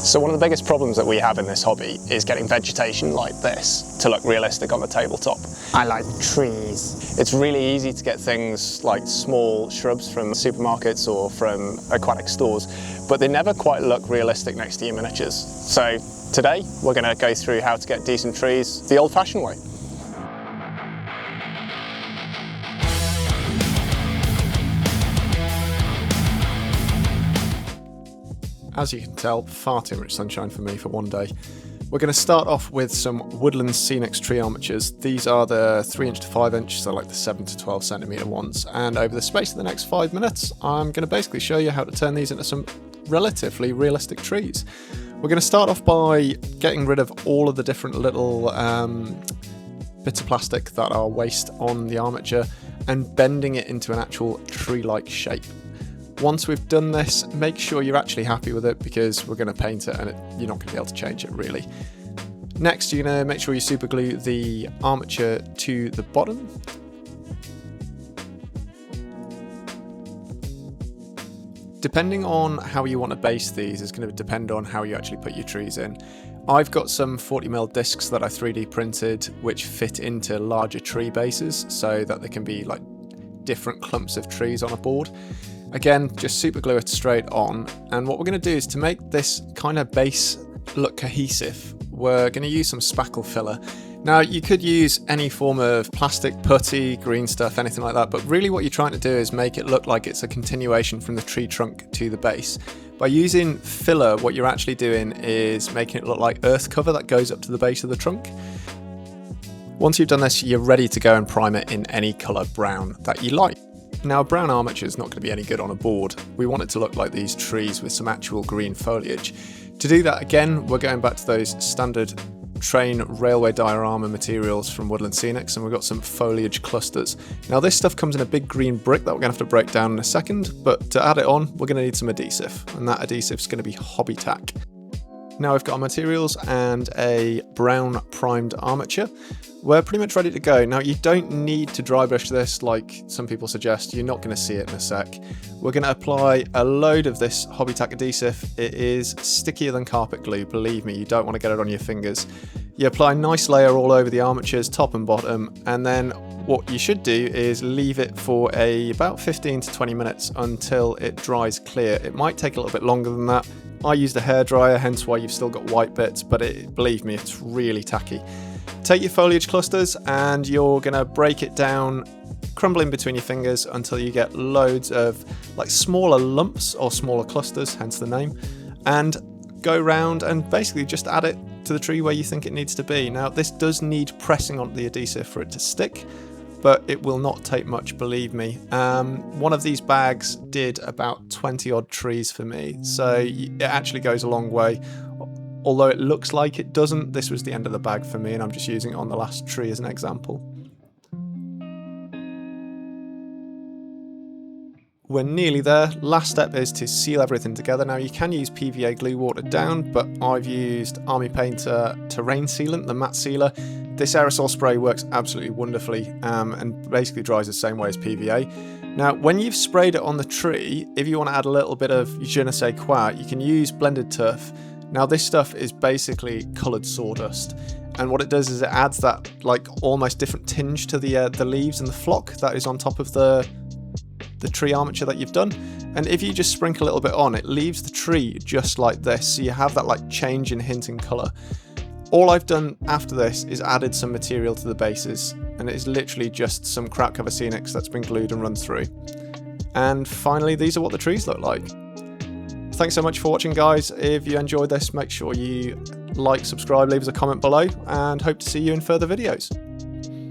So one of the biggest problems that we have in this hobby is getting vegetation like this to look realistic on the tabletop. I like trees. It's really easy to get things like small shrubs from supermarkets or from aquatic stores, but they never quite look realistic next to your miniatures. So today we're going to go through how to get decent trees the old-fashioned way. As you can tell, far too much sunshine for me for one day. We're going to start off with some Woodland Scenics tree armatures. These are the 3" to 5", so like the 7 to 12 centimetre ones. And over the space of the next 5 minutes, I'm going to basically show you how to turn these into some relatively realistic trees. We're going to start off by getting rid of all of the different little bits of plastic that are waste on the armature and bending it into an actual tree-like shape. Once we've done this, make sure you're actually happy with it because we're going to paint it and you're not going to be able to change it really. Next, you're going to make sure you super glue the armature to the bottom. Depending on how you want to base these is going to depend on how you actually put your trees in. I've got some 40mm discs that I 3D printed which fit into larger tree bases so that they can be like different clumps of trees on a board. Again, just super glue it straight on, and what we're going to do is to make this kind of base look cohesive, we're going to use some spackle filler. Now you could use any form of plastic, putty, green stuff, anything like that, but really what you're trying to do is make it look like it's a continuation from the tree trunk to the base. By using filler, what you're actually doing is making it look like earth cover that goes up to the base of the trunk. Once you've done this, you're ready to go and prime it in any colour brown that you like. Now, a brown armature is not going to be any good on a board. We want it to look like these trees with some actual green foliage. To do that, again, we're going back to those standard train railway diorama materials from Woodland Scenics, and we've got some foliage clusters. Now, this stuff comes in a big green brick that we're going to have to break down in a second, but to add it on, we're going to need some adhesive, and that adhesive is going to be hobby tack. Now we've got our materials and a brown primed armature. We're pretty much ready to go. Now you don't need to dry brush this like some people suggest, you're not going to see it in a sec. We're going to apply a load of this hobby tack adhesive. It is stickier than carpet glue, believe me, you don't want to get it on your fingers. You apply a nice layer all over the armatures, top and bottom, and then what you should do is leave it for about 15 to 20 minutes until it dries clear. It might take a little bit longer than that. I used a hairdryer, hence why you've still got white bits, but believe me, it's really tacky. Take your foliage clusters and you're going to break it down, crumbling between your fingers until you get loads of like smaller lumps or smaller clusters, hence the name, and go round and basically just add it to the tree where you think it needs to be. Now this does need pressing on the adhesive for it to stick, but it will not take much, believe me. One of these bags did about 20 odd trees for me, so it actually goes a long way. Although it looks like it doesn't, this was the end of the bag for me and I'm just using it on the last tree as an example. We're nearly there. Last step is to seal everything together. Now you can use PVA glue watered down, but I've used Army Painter terrain sealant, the matte sealer. This aerosol spray works absolutely wonderfully and basically dries the same way as PVA. Now when you've sprayed it on the tree, if you want to add a little bit of je ne sais quoi, you can use blended turf. Now this stuff is basically coloured sawdust, and what it does is it adds that like almost different tinge to the leaves and the flock that is on top of the tree armature that you've done. And if you just sprinkle a little bit on, it leaves the tree just like this, so you have that like change in hint in colour. All I've done after this is added some material to the bases, and it is literally just some crap cover Scenics that's been glued and run through. And finally, these are what the trees look like. Thanks so much for watching, guys. If you enjoyed this, make sure you like, subscribe, leave us a comment below, and hope to see you in further videos.